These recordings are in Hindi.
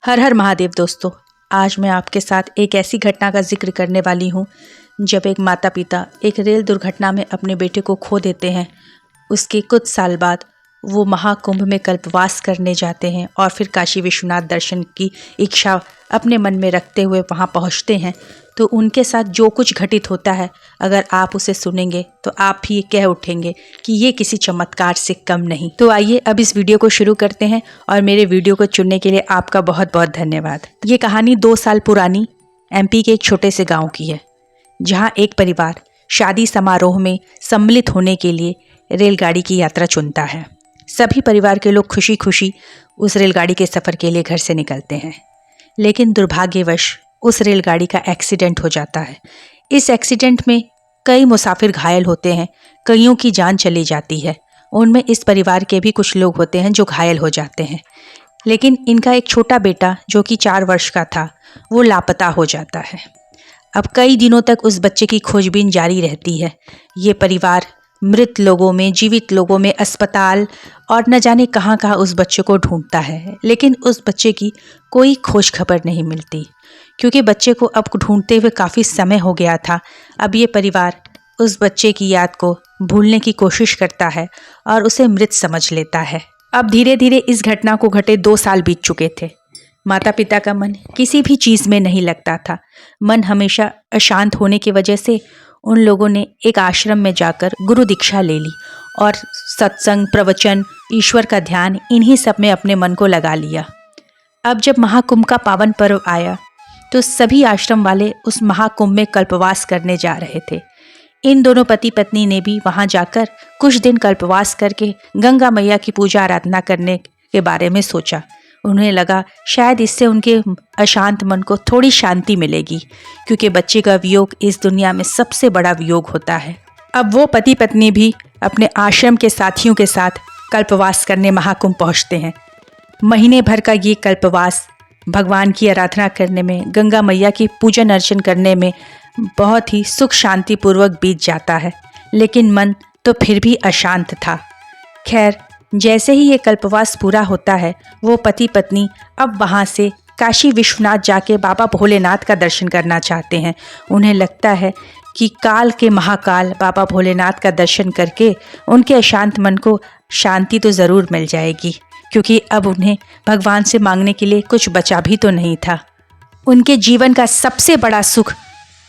हर हर महादेव दोस्तों। आज मैं आपके साथ एक ऐसी घटना का जिक्र करने वाली हूँ जब एक माता पिता एक रेल दुर्घटना में अपने बेटे को खो देते हैं। उसके कुछ साल बाद वो महाकुंभ में कल्पवास करने जाते हैं और फिर काशी विश्वनाथ दर्शन की इच्छा अपने मन में रखते हुए वहाँ पहुँचते हैं। तो उनके साथ जो कुछ घटित होता है, अगर आप उसे सुनेंगे तो आप भी कह उठेंगे कि ये किसी चमत्कार से कम नहीं। तो आइए अब इस वीडियो को शुरू करते हैं और मेरे वीडियो को चुनने के लिए आपका बहुत बहुत धन्यवाद। ये कहानी 2 साल पुरानी एमपी के एक छोटे से गाँव की है, जहाँ एक परिवार शादी समारोह में सम्मिलित होने के लिए रेलगाड़ी की यात्रा चुनता है। सभी परिवार के लोग खुशी खुशी उस रेलगाड़ी के सफ़र के लिए घर से निकलते हैं, लेकिन दुर्भाग्यवश उस रेलगाड़ी का एक्सीडेंट हो जाता है। इस एक्सीडेंट में कई मुसाफिर घायल होते हैं, कईयों की जान चली जाती है। उनमें इस परिवार के भी कुछ लोग होते हैं जो घायल हो जाते हैं, लेकिन इनका एक छोटा बेटा जो कि 4 वर्ष का था वो लापता हो जाता है। अब कई दिनों तक उस बच्चे की खोजबीन जारी रहती है। ये परिवार मृत लोगों में, जीवित लोगों में, अस्पताल और न जाने कहाँ कहाँ उस बच्चे को ढूंढता है, लेकिन उस बच्चे की कोई खोज खबर नहीं मिलती, क्योंकि बच्चे को अब ढूंढते हुए काफ़ी समय हो गया था। अब ये परिवार उस बच्चे की याद को भूलने की कोशिश करता है और उसे मृत समझ लेता है। अब धीरे धीरे इस घटना को घटे 2 साल बीत चुके थे। माता पिता का मन किसी भी चीज़ में नहीं लगता था। मन हमेशा अशांत होने की वजह से उन लोगों ने एक आश्रम में जाकर गुरु दीक्षा ले ली और सत्संग, प्रवचन, ईश्वर का ध्यान, इन्हीं सब में अपने मन को लगा लिया। अब जब महाकुंभ का पावन पर्व आया तो सभी आश्रम वाले उस महाकुंभ में कल्पवास करने जा रहे थे। इन दोनों पति पत्नी ने भी वहां जाकर कुछ दिन कल्पवास करके गंगा मैया की पूजा आराधना करने के बारे में सोचा। उन्हें लगा शायद इससे उनके अशांत मन को थोड़ी शांति मिलेगी, क्योंकि बच्चे का वियोग इस दुनिया में सबसे बड़ा वियोग होता है। अब वो पति पत्नी भी अपने आश्रम के साथियों के साथ कल्पवास करने महाकुंभ पहुंचते हैं। महीने भर का ये कल्पवास भगवान की आराधना करने में, गंगा मैया की पूजन अर्चन करने में बहुत ही सुख शांति पूर्वक बीत जाता है, लेकिन मन तो फिर भी अशांत था। खैर, जैसे ही ये कल्पवास पूरा होता है, वो पति पत्नी अब वहाँ से काशी विश्वनाथ जाके बाबा भोलेनाथ का दर्शन करना चाहते हैं। उन्हें लगता है कि काल के महाकाल बाबा भोलेनाथ का दर्शन करके उनके अशांत मन को शांति तो ज़रूर मिल जाएगी, क्योंकि अब उन्हें भगवान से मांगने के लिए कुछ बचा भी तो नहीं था। उनके जीवन का सबसे बड़ा सुख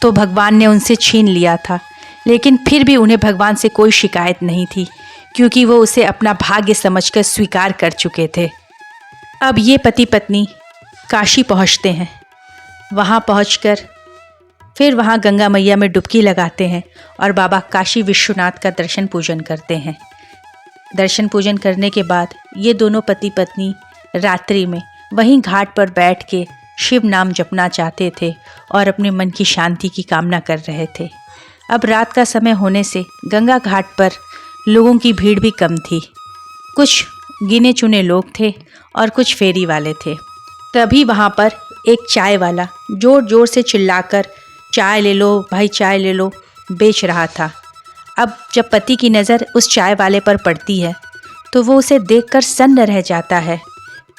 तो भगवान ने उनसे छीन लिया था, लेकिन फिर भी उन्हें भगवान से कोई शिकायत नहीं थी, क्योंकि वो उसे अपना भाग्य समझकर स्वीकार कर चुके थे। अब ये पति पत्नी काशी पहुंचते हैं। वहां पहुंचकर फिर वहां गंगा मैया में डुबकी लगाते हैं और बाबा काशी विश्वनाथ का दर्शन पूजन करते हैं। दर्शन पूजन करने के बाद ये दोनों पति पत्नी रात्रि में वहीं घाट पर बैठ के शिव नाम जपना चाहते थे और अपने मन की शांति की कामना कर रहे थे। अब रात का समय होने से गंगा घाट पर लोगों की भीड़ भी कम थी। कुछ गिने चुने लोग थे और कुछ फेरी वाले थे। तभी वहाँ पर एक चाय वाला जोर जोर से चिल्लाकर चाय ले लो भाई, चाय ले लो बेच रहा था। अब जब पति की नज़र उस चाय वाले पर पड़ती है तो वो उसे देखकर सन्न रह जाता है,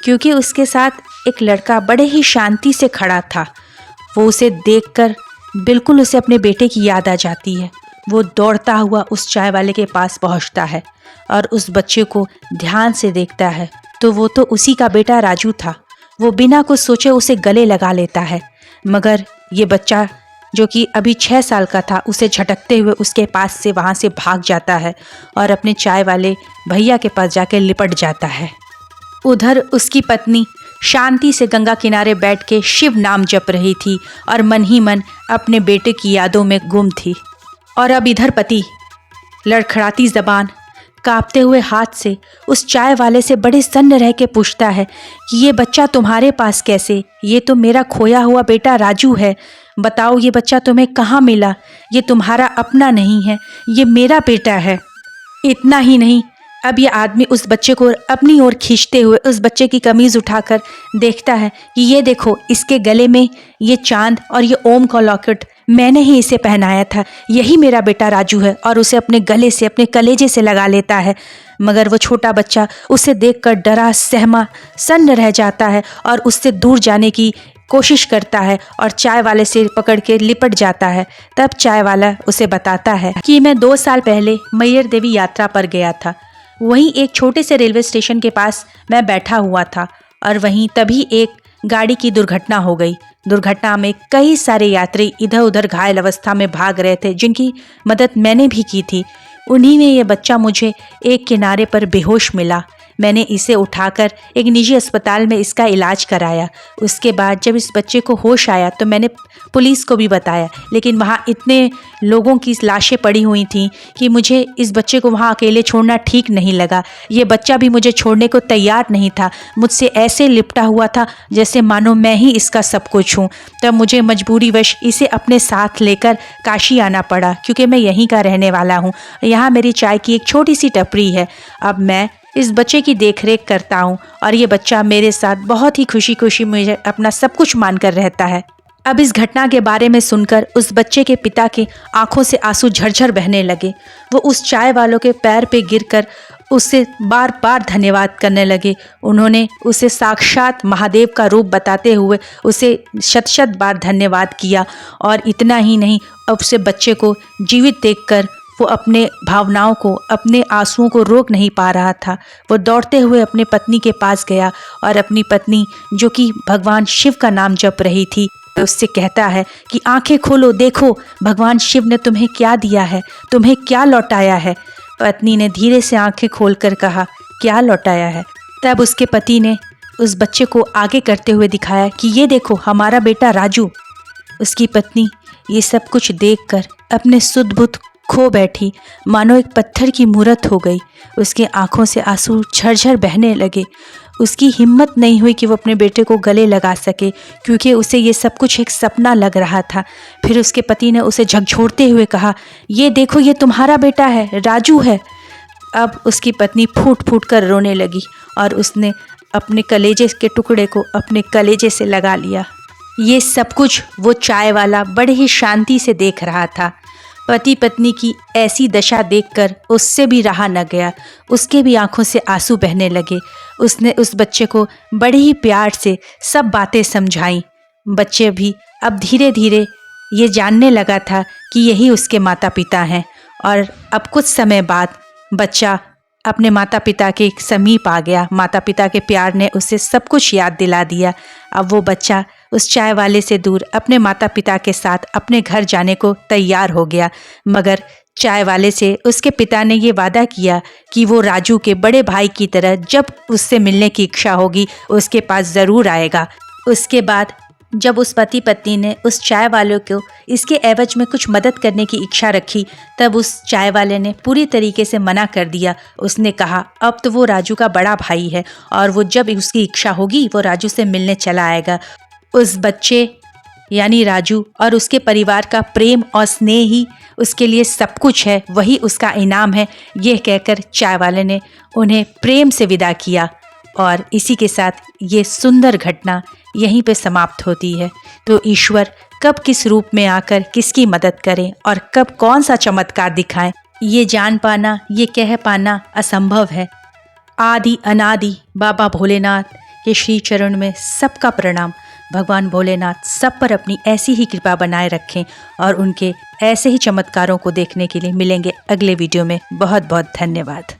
क्योंकि उसके साथ एक लड़का बड़े ही शांति से खड़ा था। वो उसे देखकर बिल्कुल उसे अपने बेटे की याद आ जाती है। वो दौड़ता हुआ उस चाय वाले के पास पहुंचता है और उस बच्चे को ध्यान से देखता है तो वो तो उसी का बेटा राजू था। वो बिना कुछ सोचे उसे गले लगा लेता है, मगर ये बच्चा जो कि अभी 6 साल का था उसे झटकते हुए उसके पास से वहाँ से भाग जाता है और अपने चाय वाले भैया के पास जाकर लिपट जाता है। उधर उसकी पत्नी शांति से गंगा किनारे बैठ के शिव नाम जप रही थी और मन ही मन अपने बेटे की यादों में गुम थी। और अब इधर पति लड़खड़ाती ज़बान, कांपते हुए हाथ से उस चाय वाले से बड़े सन्न रह के पूछता है कि ये बच्चा तुम्हारे पास कैसे? ये तो मेरा खोया हुआ बेटा राजू है। बताओ ये बच्चा तुम्हें कहाँ मिला? ये तुम्हारा अपना नहीं है, ये मेरा बेटा है। इतना ही नहीं, अब ये आदमी उस बच्चे को अपनी ओर खींचते हुए उस बच्चे की कमीज़ उठाकर देखता है कि ये देखो, इसके गले में ये चांद और ये ओम का लॉकेट मैंने ही इसे पहनाया था, यही मेरा बेटा राजू है, और उसे अपने गले से, अपने कलेजे से लगा लेता है। मगर वो छोटा बच्चा उसे देखकर डरा सहमा सन्न रह जाता है और उससे दूर जाने की कोशिश करता है और चाय वाले से पकड़ के लिपट जाता है। तब चाय वाला उसे बताता है कि मैं 2 साल पहले मैयर देवी यात्रा पर गया था। वहीं एक छोटे से रेलवे स्टेशन के पास मैं बैठा हुआ था और वहीं तभी एक गाड़ी की दुर्घटना हो गई। दुर्घटना में कई सारे यात्री इधर उधर घायल अवस्था में भाग रहे थे, जिनकी मदद मैंने भी की थी। उन्हीं में ये बच्चा मुझे एक किनारे पर बेहोश मिला। मैंने इसे उठाकर एक निजी अस्पताल में इसका इलाज कराया। उसके बाद जब इस बच्चे को होश आया तो मैंने पुलिस को भी बताया, लेकिन वहाँ इतने लोगों की लाशें पड़ी हुई थीं कि मुझे इस बच्चे को वहाँ अकेले छोड़ना ठीक नहीं लगा। ये बच्चा भी मुझे छोड़ने को तैयार नहीं था, मुझसे ऐसे लिपटा हुआ था जैसे मानो मैं ही इसका सब कुछ हूँ। तब मुझे मजबूरीवश इसे अपने साथ लेकर काशी आना पड़ा, क्योंकि मैं यहीं का रहने वाला हूँ। यहाँ मेरी चाय की एक छोटी सी टपरी है। अब मैं इस बच्चे की देखरेख करता हूँ और ये बच्चा मेरे साथ बहुत ही खुशी खुशी मुझे अपना सब कुछ मानकर रहता है। अब इस घटना के बारे में सुनकर उस बच्चे के पिता के आंखों से आंसू झरझर बहने लगे। वो उस चाय वालों के पैर पे गिरकर उससे बार बार धन्यवाद करने लगे। उन्होंने उसे साक्षात महादेव का रूप बताते हुए उसे शत शत बार धन्यवाद किया। और इतना ही नहीं, अब उसे बच्चे को जीवित देखकर वो अपने भावनाओं को, अपने आंसुओं को रोक नहीं पा रहा था। वो दौड़ते हुए अपने पत्नी के पास गया और अपनी पत्नी, जो कि भगवान शिव का नाम जप रही थी, उससे कहता है कि आंखें खोलो, देखो भगवान शिव ने तुम्हें क्या दिया है, तुम्हें क्या लौटाया है। पत्नी ने धीरे से आंखें खोलकर कहा, क्या लौटाया है? तब उसके पति ने उस बच्चे को आगे करते हुए दिखाया कि ये देखो हमारा बेटा राजू। उसकी पत्नी ये सब कुछ देखकर अपने सुध बुध खो बैठी, मानो एक पत्थर की मूरत हो गई। उसके आंखों से आंसू झरझर बहने लगे। उसकी हिम्मत नहीं हुई कि वो अपने बेटे को गले लगा सके, क्योंकि उसे ये सब कुछ एक सपना लग रहा था। फिर उसके पति ने उसे झकझोरते हुए कहा, ये देखो, ये तुम्हारा बेटा है, राजू है। अब उसकी पत्नी फूट फूट कर रोने लगी और उसने अपने कलेजे के टुकड़े को अपने कलेजे से लगा लिया। ये सब कुछ वो चाय वाला बड़े ही शांति से देख रहा था। पति पत्नी की ऐसी दशा देखकर उससे भी रहा न गया। उसके भी आंखों से आंसू बहने लगे। उसने उस बच्चे को बड़े ही प्यार से सब बातें समझाईं। बच्चे भी अब धीरे धीरे ये जानने लगा था कि यही उसके माता पिता हैं। और अब कुछ समय बाद बच्चा अपने माता पिता के समीप आ गया। माता पिता के प्यार ने उसे सब कुछ याद दिला दिया। अब वो बच्चा उस चाय वाले से दूर अपने माता पिता के साथ अपने घर जाने को तैयार हो गया। मगर चाय वाले से उसके पिता ने ये वादा किया कि वो राजू के बड़े भाई की तरह जब उससे मिलने की इच्छा होगी उसके पास ज़रूर आएगा। उसके बाद जब उस पति पत्नी ने उस चाय वाले को इसके एवज में कुछ मदद करने की इच्छा रखी, तब उस चाय वाले ने पूरी तरीके से मना कर दिया। उसने कहा अब तो वो राजू का बड़ा भाई है और वो जब उसकी इच्छा होगी वो राजू से मिलने चला आएगा। उस बच्चे यानी राजू और उसके परिवार का प्रेम और स्नेह ही उसके लिए सब कुछ है, वही उसका इनाम है। यह कहकर चाय वाले ने उन्हें प्रेम से विदा किया। और इसी के साथ ये सुंदर घटना यहीं पे समाप्त होती है। तो ईश्वर कब किस रूप में आकर किसकी मदद करें और कब कौन सा चमत्कार दिखाएं, ये जान पाना, ये कह पाना असंभव है। आदि अनादि बाबा भोलेनाथ के श्री चरण में सबका प्रणाम। भगवान भोलेनाथ सब पर अपनी ऐसी ही कृपा बनाए रखें और उनके ऐसे ही चमत्कारों को देखने के लिए मिलेंगे अगले वीडियो में। बहुत बहुत धन्यवाद।